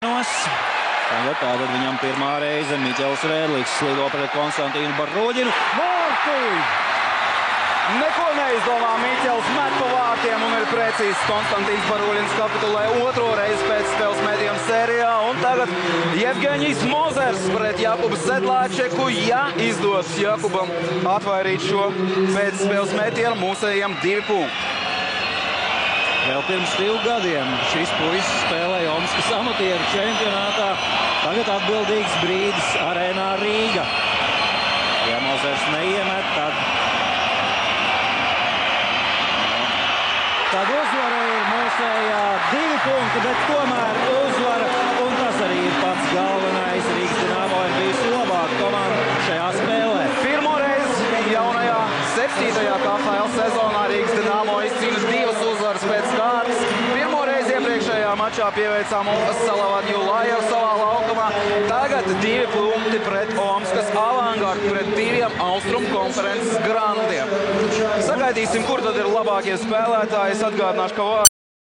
Tagad tātad viņam pirmā reize Miķels Rēdliks slido pret Konstantīnu Barroģinu. Vārti! Neko neizdomā Miķels, met pa vārtiem un ir precīzs. Konstantīns Barroģins kapitulē otro reizi pēc spēles metienu sērijā. Un tagad Jevgeņijs Mozers pret Jakubu Sedlāčeku. Ja izdos Jakubam atvairīt šo pēc spēles metienu, mūsējiem 2 punkti. Vēl pirms 2 gadiem šis puisis spēlēja Omskas amatieru čempionātā. Tagad atbildīgs brīdis arēnā Rīga. Ja Mozers neiemet, tad uzvara ir mūsējā 2 punkti, bet tomēr uzvara. Un tas arī ir pats galvenais. Rīgas Dinamo ir bijusi labāka komanda šajā spēlē. Pirmo reizi jaunajā 7. KHL sezonā Rīgas Dinamo izcīnus 2 uzvaras pēc kārtas. Pirmo reizi iepriekšējā mačā pieveicām Omskas Salavat Julajevu savā laukumā. Tagad 2 punkti pret Omskas Avangardu, pret 2 Austrumu konferences grandiem. Sagaidīsim, kur tad ir labākie spēlētāji. Es atgādināšu, ka